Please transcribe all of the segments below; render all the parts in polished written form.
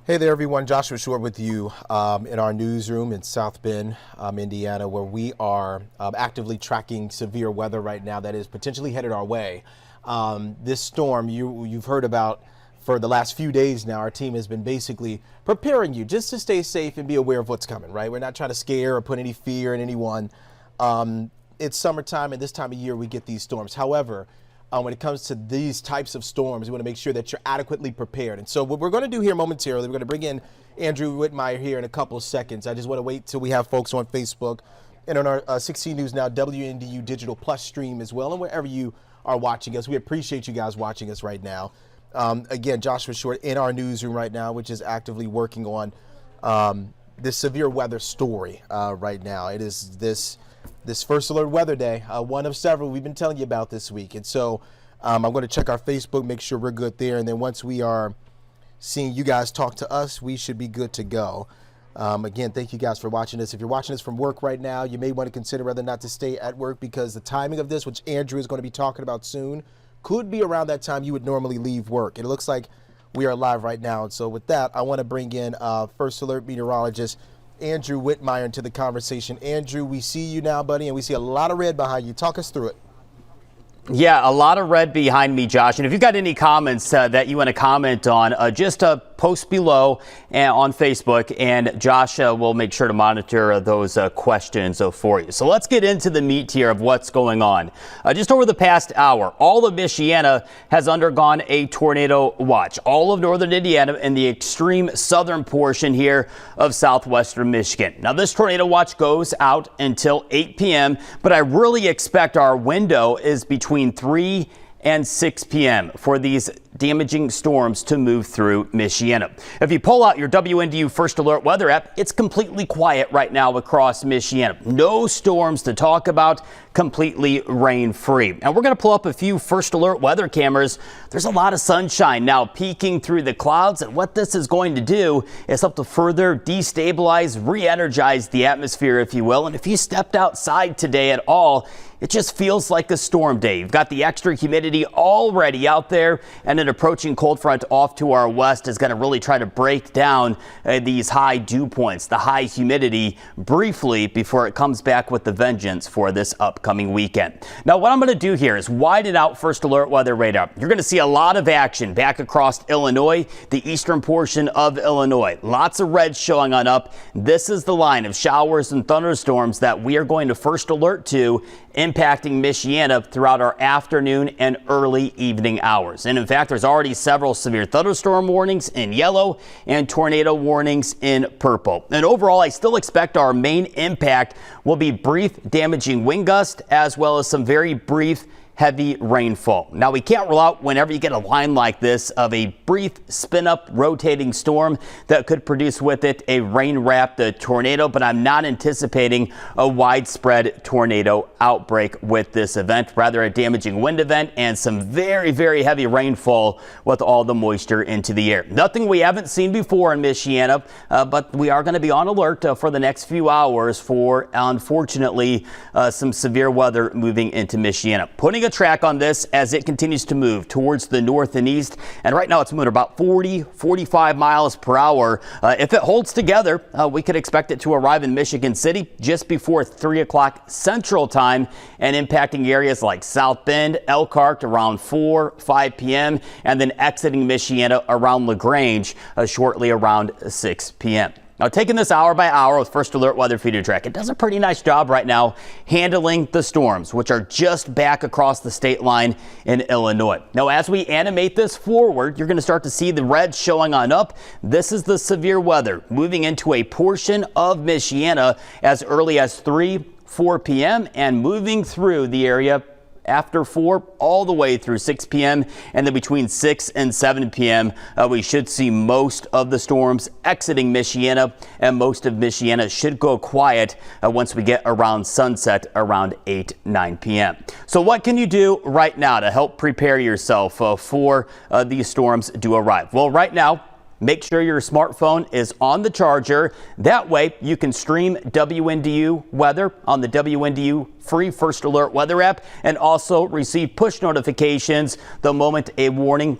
Hey there, everyone. Joshua Short with you in our newsroom in South Bend, Indiana, where we are actively tracking severe weather right now that is potentially headed our way. This storm you've heard about for the last few days now. Our team has been basically preparing you just to stay safe and be aware of what's coming, right? We're not trying to scare or put any fear in anyone. It's summertime, and this time of year we get these storms. However, when it comes to these types of storms, we want to make sure that you're adequately prepared. And so what we're going to do here momentarily, we're going to bring in Andrew Whitmyer here in a couple of seconds. I just want to wait till we have folks on Facebook and on our 16 News Now WNDU Digital Plus stream as well, and wherever you are watching us. We appreciate you guys watching us right now. Again, Joshua Short in our newsroom right now, which is actively working on this severe weather story right now. It is this first alert weather day, one of several we've been telling you about this week. And so I'm going to check our Facebook, make sure we're good there. And then once we are seeing you guys talk to us, we should be good to go. Again, thank you guys for watching this. If you're watching this from work right now, you may want to consider whether or not to stay at work, because the timing of this, which Andrew is going to be talking about soon, could be around that time you would normally leave work. It looks like we are live right now. And so with that, I want to bring in first alert meteorologist Andrew Whitmyer into the conversation. Andrew, we see you now, buddy, and we see a lot of red behind you. Talk us through it. Yeah, a lot of red behind me, Josh. And if you've got any comments that you want to comment on, just post below on Facebook, and Josh will make sure to monitor those questions for you. So let's get into the meat here of what's going on. Just over the past hour, all of Michiana has undergone a tornado watch. All of northern Indiana and the extreme southern portion here of southwestern Michigan. Now, this tornado watch goes out until 8 p.m., but I really expect our window is between 3 and 6 p.m. for these damaging storms to move through Michiana. If you pull out your WNDU First Alert weather app, it's completely quiet right now across Michiana. No storms to talk about, completely rain-free. And we're going to pull up a few First Alert weather cameras. There's a lot of sunshine now peeking through the clouds, and what this is going to do is help to further destabilize, re-energize the atmosphere, if you will. And if you stepped outside today at all, it just feels like a storm day. You've got the extra humidity already out there, and an approaching cold front off to our west is going to really try to break down these high dew points, the high humidity, briefly before it comes back with the vengeance for this upcoming weekend. Now, what I'm going to do here is widen out First Alert weather radar. You're going to see a lot of action back across Illinois, the eastern portion of Illinois. Lots of red showing on up. This is the line of showers and thunderstorms that we are going to first alert to, impacting Michiana throughout our afternoon and early evening hours. And in fact, there's already several severe thunderstorm warnings in yellow and tornado warnings in purple. And overall, I still expect our main impact will be brief damaging wind gusts, as well as some very brief heavy rainfall. Now, we can't rule out, whenever you get a line like this, of a brief spin-up rotating storm that could produce with it a rain-wrapped tornado, but I'm not anticipating a widespread tornado outbreak with this event, rather a damaging wind event and some very, very heavy rainfall with all the moisture into the air. Nothing we haven't seen before in Michiana, but we are going to be on alert for the next few hours for, unfortunately, some severe weather moving into Michiana. Putting a track on this as it continues to move towards the north and east, and right now it's moving about 40-45 miles per hour. If it holds together, we could expect it to arrive in Michigan City just before 3 o'clock Central Time and impacting areas like South Bend, Elkhart around 4-5 p.m. and then exiting Michiana around LaGrange shortly around 6 p.m. Now, taking this hour by hour with First Alert Weather Feeder Track, it does a pretty nice job right now handling the storms, which are just back across the state line in Illinois. Now, as we animate this forward, you're going to start to see the red showing on up. This is the severe weather moving into a portion of Michiana as early as 3-4 p.m. and moving through the area after 4 all the way through 6 p.m. and then between 6 and 7 p.m. We should see most of the storms exiting Michiana, and most of Michiana should go quiet once we get around sunset around 8-9 p.m. So what can you do right now to help prepare yourself for these storms to arrive? Well, right now, make sure your smartphone is on the charger. That way you can stream WNDU weather on the WNDU free First Alert weather app and also receive push notifications the moment a warning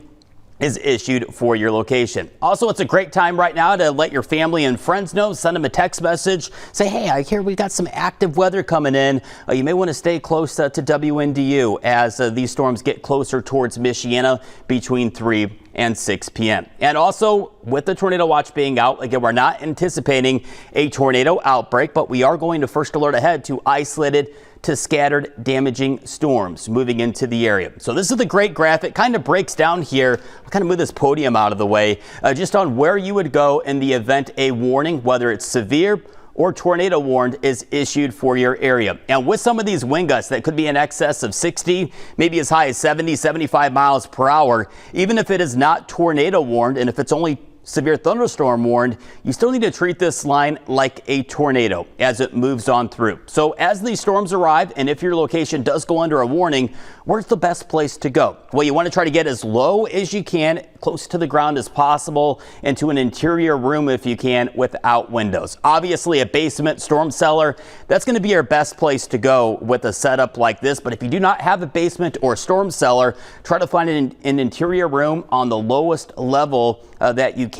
is issued for your location. Also, it's a great time right now to let your family and friends know. Send them a text message. Say, hey, I hear we've got some active weather coming in. You may want to stay close to WNDU as these storms get closer towards Michiana between 3 and 6 p.m. And also, with the tornado watch being out, again, we're not anticipating a tornado outbreak, but we are going to first alert ahead to isolated to scattered damaging storms moving into the area. So this is the great graphic, kind of breaks down here. I'll kind of move this podium out of the way, just on where you would go in the event a warning, whether it's severe or tornado warned, is issued for your area. And with some of these wind gusts that could be in excess of 60, maybe as high as 70, 75 miles per hour, even if it is not tornado warned, and if it's only severe thunderstorm warned, you still need to treat this line like a tornado as it moves on through. So as these storms arrive, and if your location does go under a warning, where's the best place to go? Well, you want to try to get as low as you can, close to the ground as possible, into an interior room if you can, without windows. Obviously, a basement storm cellar, that's going to be your best place to go with a setup like this. But if you do not have a basement or storm cellar, try to find an interior room on the lowest level that you can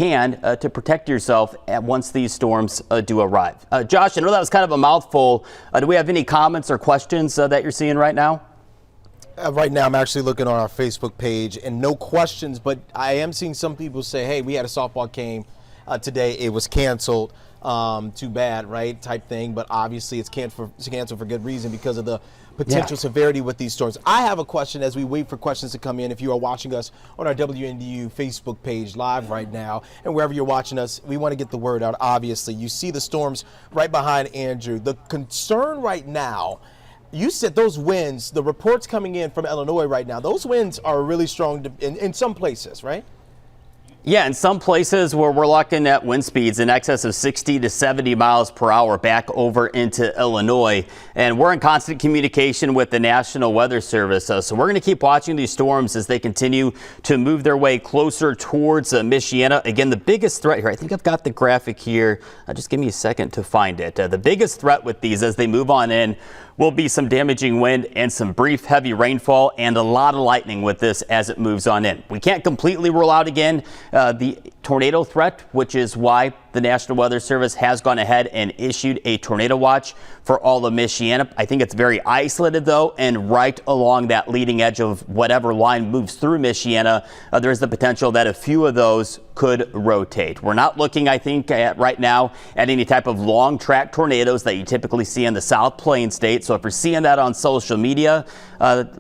to protect yourself once these storms do arrive. Josh, I know that was kind of a mouthful. Do we have any comments or questions that you're seeing right now? Right now, I'm actually looking on our Facebook page, and no questions, but I am seeing some people say, hey, we had a softball game today. It was canceled. Too bad, right? Type thing. But obviously, it's canceled for good reason because of the potential severity with these storms. I have a question as we wait for questions to come in. If you are watching us on our WNDU Facebook page live right now, and wherever you're watching us, we want to get the word out. Obviously, you see the storms right behind Andrew. The concern right now, you said those winds, the reports coming in from Illinois right now, those winds are really strong in some places, right? Yeah, in some places where we're looking at wind speeds in excess of 60 to 70 miles per hour back over into Illinois. And we're in constant communication with the National Weather Service. So we're going to keep watching these storms as they continue to move their way closer towards Michiana. Again, the biggest threat here, I think I've got the graphic here. Just give me a second to find it. The biggest threat with these as they move on in will be some damaging wind and some brief heavy rainfall and a lot of lightning with this as it moves on in. We can't completely rule out again the tornado threat, which is why the National Weather Service has gone ahead and issued a tornado watch for all of Michiana. I think it's very isolated, though, and right along that leading edge of whatever line moves through Michiana, there's the potential that a few of those could rotate. We're not looking, I think, right now at any type of long track tornadoes that you typically see in the South Plains state. So if you're seeing that on social media,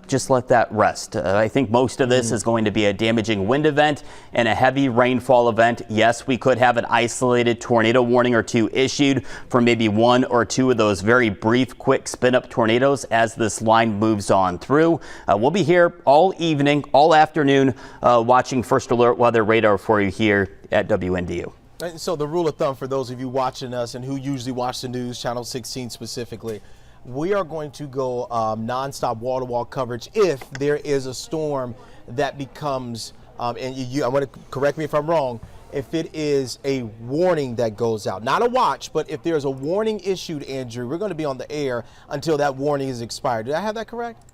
just let that rest. I think most of this is going to be a damaging wind event and a heavy rainfall event. Yes, we could have an isolated tornado warning or two issued for maybe one or two of those very brief, quick spin-up tornadoes as this line moves on through. We'll be here all evening, all afternoon, watching First Alert Weather Radar for you here at WNDU. And so the rule of thumb for those of you watching us and who usually watch the news, Channel 16 specifically, we are going to go nonstop wall-to-wall coverage if there is a storm that becomes, and I want to correct me if I'm wrong, if it is a warning that goes out, not a watch, but if there's a warning issued, Andrew, we're going to be on the air until that warning is expired. Did I have that correct?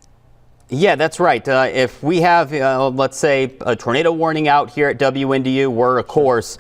Yeah, that's right. If we have, let's say, a tornado warning out here at WNDU, we're, of course,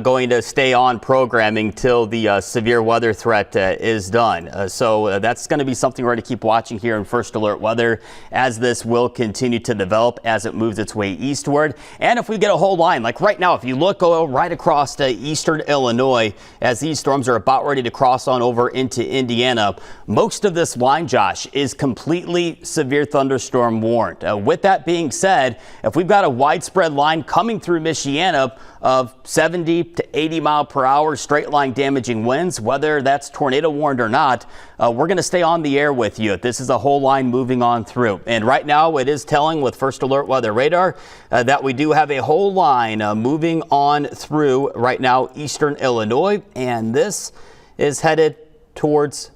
going to stay on programming till the severe weather threat is done. So that's going to be something we're going to keep watching here in First Alert Weather as this will continue to develop as it moves its way eastward. And if we get a whole line, like right now, if you look right across eastern Illinois as these storms are about ready to cross on over into Indiana, most of this line, Josh, is completely severe thunderstorm warned. With that being said, if we've got a widespread line coming through Michiana of 70 to 80 mile per hour straight line damaging winds, whether that's tornado warned or not, we're going to stay on the air with you. This is a whole line moving on through. And right now it is telling with First Alert Weather Radar that we do have a whole line moving on through right now eastern Illinois, and this is headed towards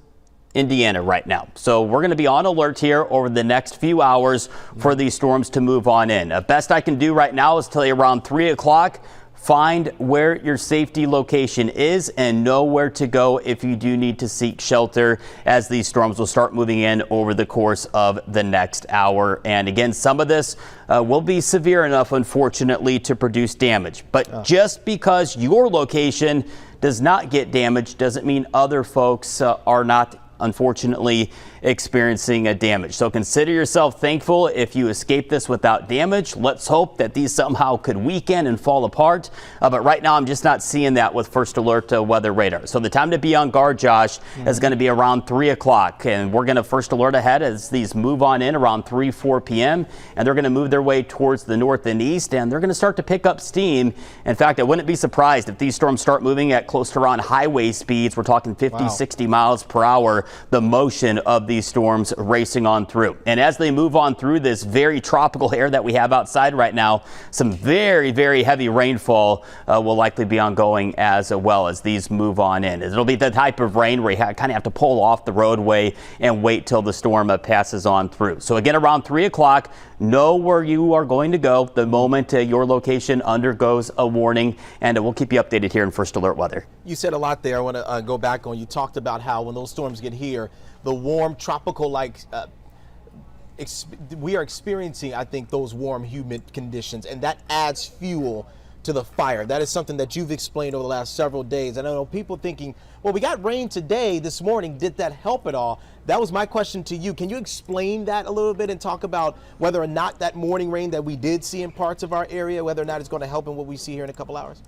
Indiana right now. So we're going to be on alert here over the next few hours for these storms to move on in. Best I can do right now is tell you around 3 o'clock. Find where your safety location is and know where to go if you do need to seek shelter, as these storms will start moving in over the course of the next hour. And again, some of this will be severe enough, unfortunately, to produce damage. But just because your location does not get damaged doesn't mean other folks are not, unfortunately, experiencing a damage. So consider yourself thankful if you escape this without damage. Let's hope that these somehow could weaken and fall apart. But right now, I'm just not seeing that with First Alert weather radar. So the time to be on guard, Josh, is going to be around 3 o'clock. And we're going to First Alert ahead as these move on in around 4 p.m. And they're going to move their way towards the north and east. And they're going to start to pick up steam. In fact, I wouldn't be surprised if these storms start moving at close to around highway speeds. We're talking 50, 60 miles per hour. The motion of these storms racing on through. And as they move on through this very tropical air that we have outside right now, some very, very heavy rainfall will likely be ongoing as well as these move on in. It'll be the type of rain where you kind of have to pull off the roadway and wait till the storm passes on through. So again, around 3 o'clock, know where you are going to go the moment your location undergoes a warning, and we'll keep you updated here in First Alert Weather. You said a lot there. I want to go back on. You talked about how when those storms get here, the warm tropical-like we are experiencing, I think, those warm, humid conditions, and that adds fuel to the fire. That is something that you've explained over the last several days. And I know people thinking, well, we got rain today, this morning. Did that help at all? That was my question to you. Can you explain that a little bit and talk about whether or not that morning rain that we did see in parts of our area, whether or not it's going to help in what we see here in a couple hours?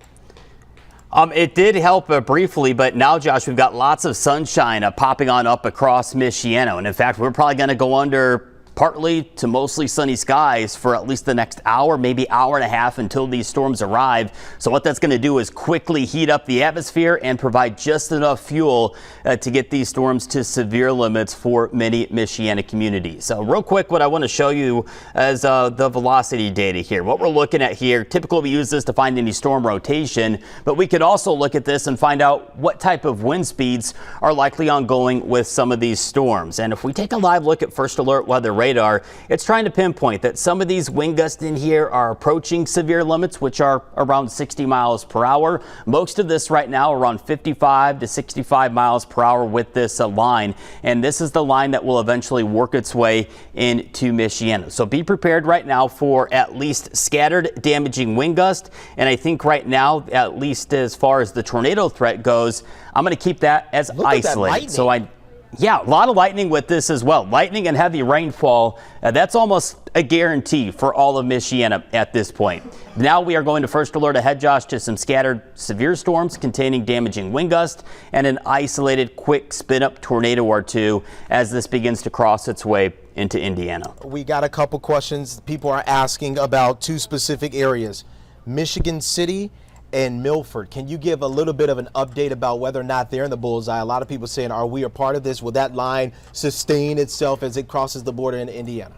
It did help briefly, but now, Josh, we've got lots of sunshine popping on up across Michiana. And in fact, we're probably going to go under partly to mostly sunny skies for at least the next hour, maybe hour and a half until these storms arrive. So what that's going to do is quickly heat up the atmosphere and provide just enough fuel to get these storms to severe limits for many Michiana communities. So real quick, what I want to show you is the velocity data here. What we're looking at here, typically we use this to find any storm rotation, but we could also look at this and find out what type of wind speeds are likely ongoing with some of these storms. And if we take a live look at First Alert weather radar, it's trying to pinpoint that some of these wind gusts in here are approaching severe limits, which are around 60 miles per hour. Most of this right now around 55 to 65 miles per hour with this line. And this is the line that will eventually work its way into Michiana. So be prepared right now for at least scattered damaging wind gusts. And I think right now, at least as far as the tornado threat goes, I'm going to keep that as isolated. Yeah, a lot of lightning with this as well. Lightning and heavy rainfall, that's almost a guarantee for all of Michiana at this point. Now we are going to First Alert ahead, Josh, to some scattered severe storms containing damaging wind gusts and an isolated quick spin-up tornado or two as this begins to cross its way into Indiana. We got a couple questions. People are asking about two specific areas, Michigan City and Milford. Can you give a little bit of an update about whether or not they're in the bullseye? A lot of people saying, are we a part of this? Will that line sustain itself as it crosses the border into Indiana?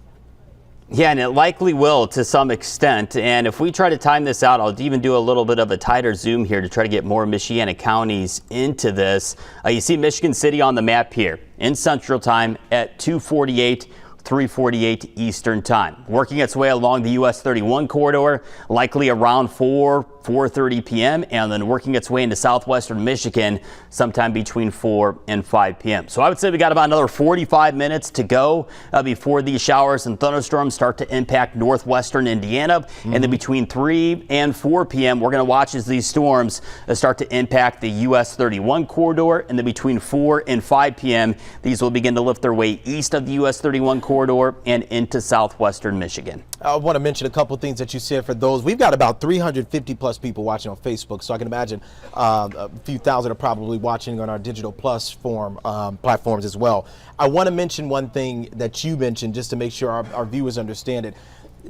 Yeah, and it likely will to some extent. And if we try to time this out, I'll even do a little bit of a tighter zoom here to try to get more Michiana counties into this. You see Michigan City on the map here in Central Time at 2:48. 3:48 Eastern Time, working its way along the US 31 corridor, likely around 4:30 p.m. and then working its way into southwestern Michigan sometime between 4 and 5 p.m. So I would say we got about another 45 minutes to go before these showers and thunderstorms start to impact northwestern Indiana. And then between 3 and 4 p.m. we're going to watch as these storms start to impact the US 31 corridor, and then between 4 and 5 p.m. these will begin to lift their way east of the US 31 corridor and into southwestern Michigan. I want to mention a couple things that you said for those. We've got about 350 plus people watching on Facebook, so I can imagine a few thousand are probably watching on our digital plus platforms as well. I want to mention one thing that you mentioned just to make sure our viewers understand it.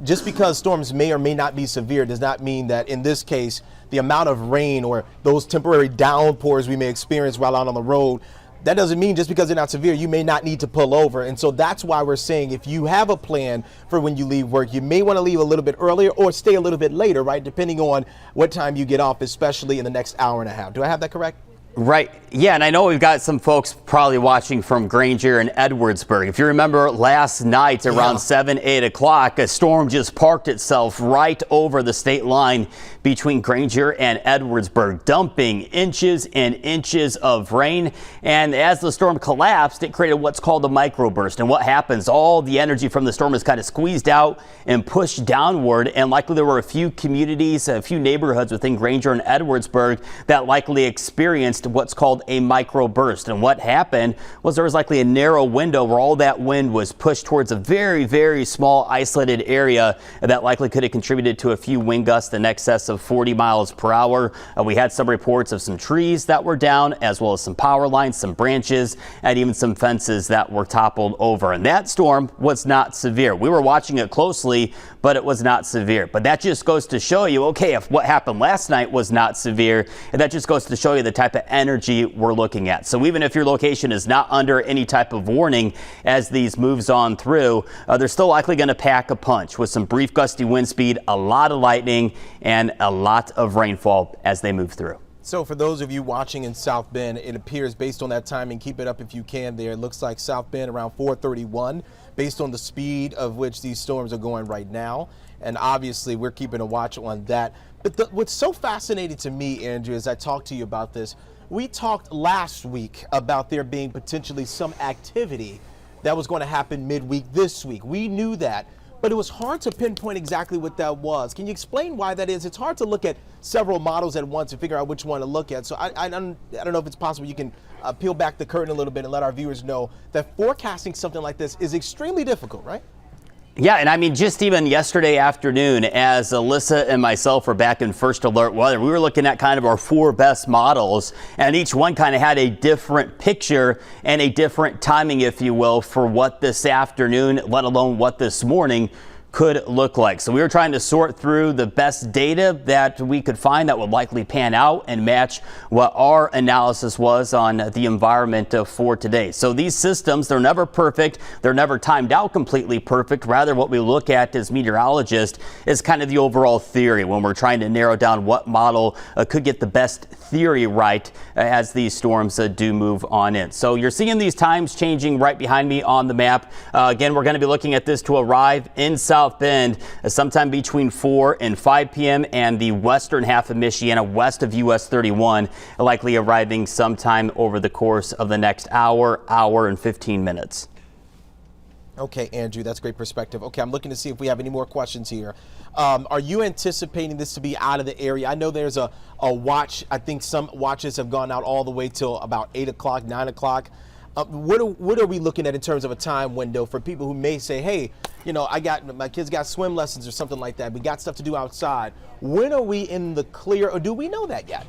Just because storms may or may not be severe does not mean that in this case the amount of rain or those temporary downpours we may experience while out on the road, that doesn't mean just because they're not severe, you may not need to pull over. And so that's why we're saying if you have a plan for when you leave work, you may want to leave a little bit earlier or stay a little bit later, right? Depending on what time you get off, especially in the next hour and a half. Do I have that correct? Right. Yeah, and I know we've got some folks probably watching from Granger and Edwardsburg. If you remember last night around 7, 8 o'clock, a storm just parked itself right over the state line between Granger and Edwardsburg, dumping inches and inches of rain. And as the storm collapsed, it created what's called a microburst. And what happens, all the energy from the storm is kind of squeezed out and pushed downward. And likely there were a few communities, a few neighborhoods within Granger and Edwardsburg that likely experienced what's called a microburst. And what happened was there was likely a narrow window where all that wind was pushed towards a very, very small isolated area that likely could have contributed to a few wind gusts in excess of 40 miles per hour. We had some reports of some trees that were down, as well as some power lines, some branches, and even some fences that were toppled over. And that storm was not severe. We were watching it closely, but it was not severe. But that just goes to show you, okay, if what happened last night was not severe, and that just goes to show you the type of energy we're looking at. So even if your location is not under any type of warning as these moves on through, they're still likely going to pack a punch with some brief gusty wind speed, a lot of lightning, and a lot of rainfall as they move through. So for those of you watching in South Bend, it appears based on that timing, keep it up if you can there. It looks like South Bend around 4:31 based on the speed of which these storms are going right now. And obviously we're keeping a watch on that. But what's so fascinating to me, Andrew, as I talked to you about this, we talked last week about there being potentially some activity that was going to happen midweek this week. We knew that, but it was hard to pinpoint exactly what that was. Can you explain why that is? It's hard to look at several models at once and figure out which one to look at. So I don't know if it's possible you can peel back the curtain a little bit and let our viewers know that forecasting something like this is extremely difficult, right? Yeah, and I mean, just even yesterday afternoon, as Alyssa and myself were back in First Alert Weather, we were looking at kind of our 4 best models, and each one kind of had a different picture and a different timing, if you will, for what this afternoon, let alone what this morning could look like. So we were trying to sort through the best data that we could find that would likely pan out and match what our analysis was on the environment for today. So these systems, they're never perfect. They're never timed out completely perfect. Rather, what we look at as meteorologists is kind of the overall theory when we're trying to narrow down what model could get the best theory right as these storms do move on in. So you're seeing these times changing right behind me on the map. Again, we're going to be looking at this to arrive in South Bend sometime between 4 and 5 p.m. and the western half of Michiana west of US 31, likely arriving sometime over the course of the next hour and 15 minutes. Okay, Andrew, that's great perspective. Okay, I'm looking to see if we have any more questions here. Are you anticipating this to be out of the area? I know there's a watch. I think some watches have gone out all the way till about 8 o'clock, 9 o'clock. What are we looking at in terms of a time window for people who may say, hey, you know, my kids got swim lessons or something like that. We got stuff to do outside. When are we in the clear, or do we know that yet?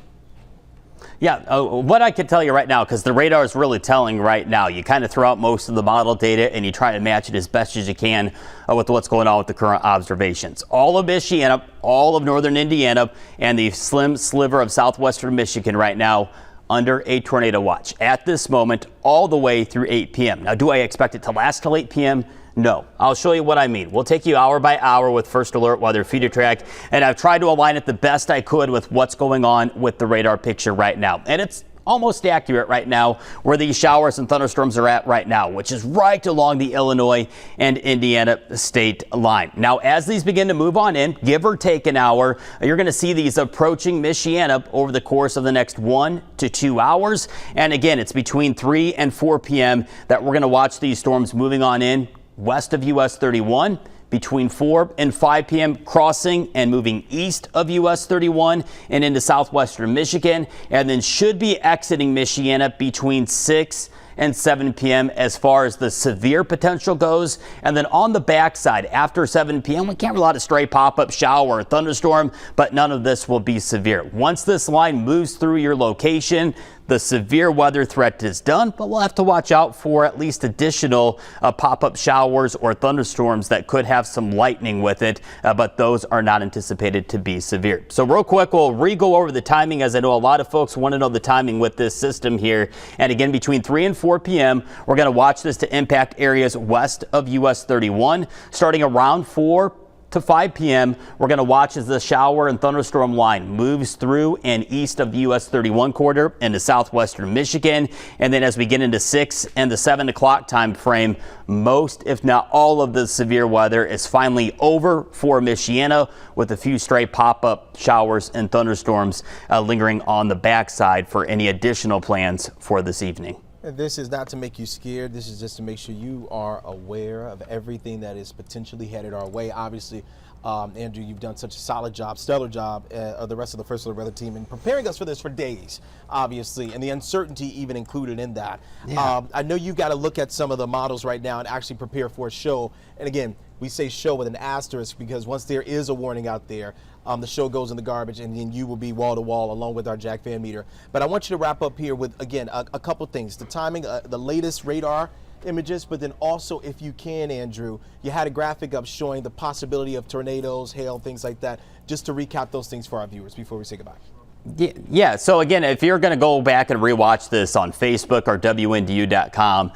Yeah, what I can tell you right now, because the radar is really telling right now, you kind of throw out most of the model data and you try to match it as best as you can with what's going on with the current observations. All of Michiana, all of northern Indiana, and the slim sliver of southwestern Michigan right now under a tornado watch at this moment all the way through 8 p.m. Now, do I expect it to last till 8 p.m.? No. I'll show you what I mean. We'll take you hour by hour with First Alert Weather Feeder Track, and I've tried to align it the best I could with what's going on with the radar picture right now. And it's almost accurate right now where these showers and thunderstorms are at right now, which is right along the Illinois and Indiana state line. Now, as these begin to move on in, give or take an hour, you're going to see these approaching Michiana over the course of the next 1 to 2 hours. And again, it's between 3 and 4 p.m. that we're going to watch these storms moving on in west of US 31. Between 4 and 5 p.m. crossing and moving east of US 31 and into southwestern Michigan, and then should be exiting Michiana between 6 and 7 p.m. as far as the severe potential goes. And then on the backside after 7 p.m. we can't rely on a stray pop-up shower or thunderstorm, but none of this will be severe. Once this line moves through your location, the severe weather threat is done, but we'll have to watch out for at least additional pop-up showers or thunderstorms that could have some lightning with it, but those are not anticipated to be severe. So real quick, we'll re-go over the timing, as I know a lot of folks want to know the timing with this system here. And again, between 3 and 4 p.m., we're going to watch this to impact areas west of US 31, starting around 4 to 5 p.m., we're going to watch as the shower and thunderstorm line moves through and east of the US 31 corridor into southwestern Michigan. And then as we get into 6 and the 7 o'clock time frame, most, if not all, of the severe weather is finally over for Michiana, with a few stray pop-up showers and thunderstorms lingering on the backside for any additional plans for this evening. This is not to make you scared. This is just to make sure you are aware of everything that is potentially headed our way. Obviously, Andrew, you've done such a solid job, stellar job, of the rest of the First Alert Weather team in preparing us for this for days, obviously, and the uncertainty even included in that. Yeah. I know you've got to look at some of the models right now and actually prepare for a show. And again, we say show with an asterisk because once there is a warning out there, the show goes in the garbage, and then you will be wall to wall along with our Jack Van Meter. But I want you to wrap up here with, again, a couple things. The timing, the latest radar images, but then also, if you can, Andrew, you had a graphic up showing the possibility of tornadoes, hail, things like that. Just to recap those things for our viewers before we say goodbye. Yeah, so again, if you're going to go back and rewatch this on Facebook or WNDU.com,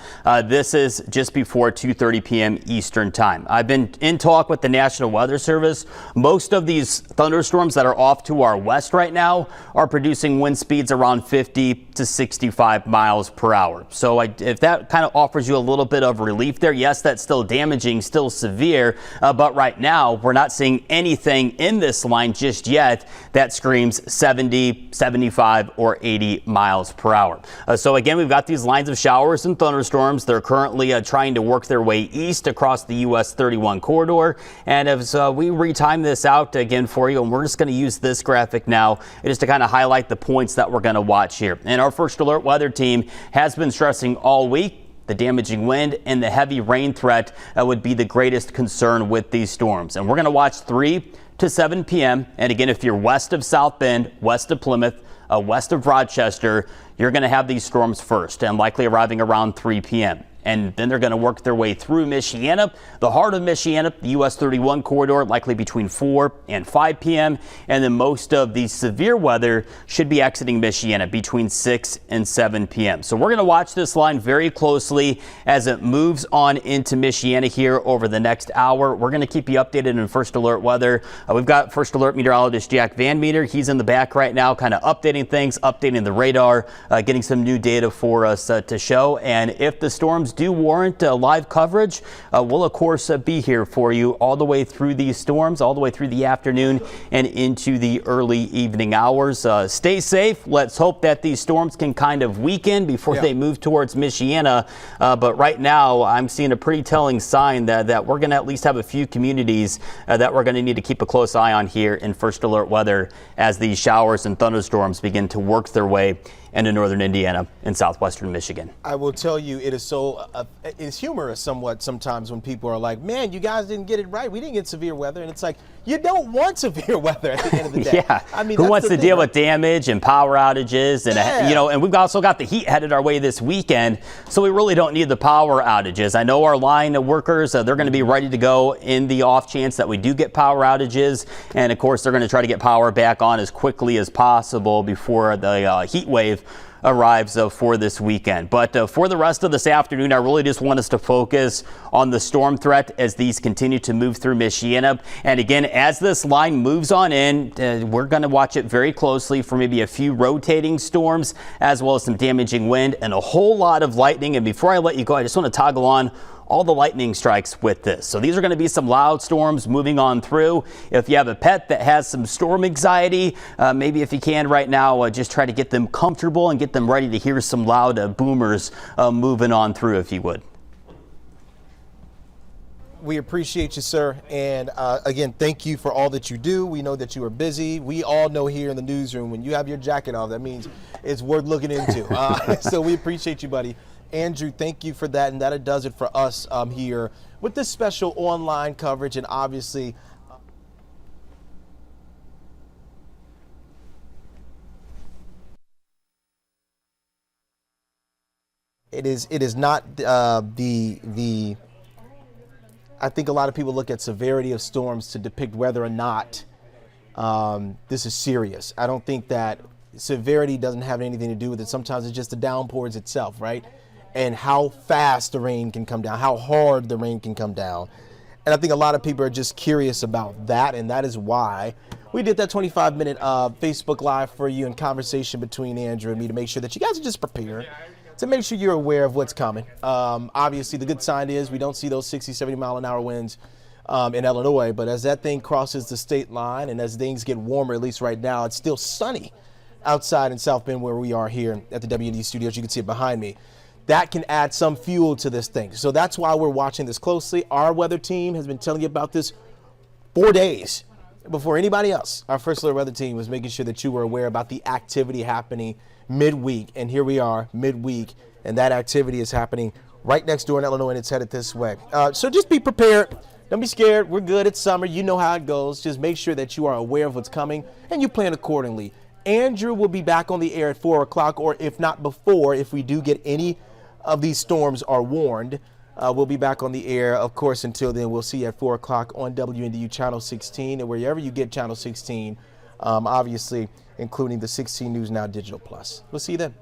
this is just before 2:30 p.m. Eastern time. I've been in talk with the National Weather Service. Most of these thunderstorms that are off to our west right now are producing wind speeds around 50 to 65 miles per hour. So if that kind of offers you a little bit of relief there, yes, that's still damaging, still severe, but right now we're not seeing anything in this line just yet that screams 70, 75 or 80 miles per hour. So again, we've got these lines of showers and thunderstorms. They're currently trying to work their way east across the US 31 corridor. And as we retime this out again for you, and we're just going to use this graphic now just to kind of highlight the points that we're going to watch here. And our First Alert Weather team has been stressing all week the damaging wind and the heavy rain threat would be the greatest concern with these storms. And we're going to watch 3 to 7 p.m. And again, if you're west of South Bend, west of Plymouth, west of Rochester, you're going to have these storms first and likely arriving around 3 p.m. And then they're going to work their way through Michiana, the heart of Michiana, the US 31 corridor, likely between 4 and 5 p.m. And then most of the severe weather should be exiting Michiana between 6 and 7 p.m. So we're going to watch this line very closely as it moves on into Michiana here over the next hour. We're going to keep you updated in First Alert Weather. We've got First Alert meteorologist Jack Van Meter. He's in the back right now, kind of updating things, updating the radar, getting some new data for us to show. And if the storms do warrant live coverage, we'll of course be here for you all the way through these storms, all the way through the afternoon and into the early evening hours. Stay safe. Let's hope that these storms can kind of weaken before they move towards Michiana. But right now, I'm seeing a pretty telling sign that we're going to at least have a few communities that we're going to need to keep a close eye on here in First Alert Weather as these showers and thunderstorms begin to work their way into northern Indiana and southwestern Michigan. I will tell you, it is so, it's humorous somewhat sometimes when people are like, man, you guys didn't get it right. We didn't get severe weather. And it's like, you don't want severe weather at the end of the day. Yeah. I mean, who wants to deal with damage and power outages? And, and we've also got the heat headed our way this weekend. So we really don't need the power outages. I know our line workers, they're going to be ready to go in the off chance that we do get power outages. And of course, they're going to try to get power back on as quickly as possible before the heat wave arrives for this weekend. But for the rest of this afternoon, I really just want us to focus on the storm threat as these continue to move through Michiana. And again, as this line moves on in, we're going to watch it very closely for maybe a few rotating storms, as well as some damaging wind and a whole lot of lightning. And before I let you go, I just want to toggle on all the lightning strikes with this. So these are going to be some loud storms moving on through. If you have a pet that has some storm anxiety, maybe if you can right now, just try to get them comfortable and get them ready to hear some loud boomers moving on through, if you would. We appreciate you, sir. And again, thank you for all that you do. We know that you are busy. We all know here in the newsroom, when you have your jacket off, that means it's worth looking into. So we appreciate you, buddy. Andrew, thank you for that. And that does it for us here with this special online coverage. And obviously, it is not I think a lot of people look at severity of storms to depict whether or not this is serious. I don't think that severity doesn't have anything to do with it. Sometimes it's just the downpours itself, right? And how fast the rain can come down, how hard the rain can come down. And I think a lot of people are just curious about that, and that is why we did that 25-minute Facebook Live for you in conversation between Andrew and me to make sure that you guys are just prepared, to make sure you're aware of what's coming. Obviously, the good sign is we don't see those 60, 70-mile-an-hour winds in Illinois, but as that thing crosses the state line and as things get warmer, at least right now, it's still sunny outside in South Bend where we are here at the WNDU studios. You can see it behind me. That can add some fuel to this thing. So that's why we're watching this closely. Our weather team has been telling you about this 4 days before anybody else. Our First Alert weather team was making sure that you were aware about the activity happening midweek. And here we are midweek, and that activity is happening right next door in Illinois, and it's headed this way. So just be prepared. Don't be scared. We're good. It's summer. You know how it goes. Just make sure that you are aware of what's coming and you plan accordingly. Andrew will be back on the air at 4 o'clock, or if not before, if we do get any of these storms are warned. We'll be back on the air, of course. Until then, we'll see you at 4 o'clock on WNDU Channel 16 and wherever you get Channel 16, obviously including the 16 News Now Digital Plus. We'll see you then.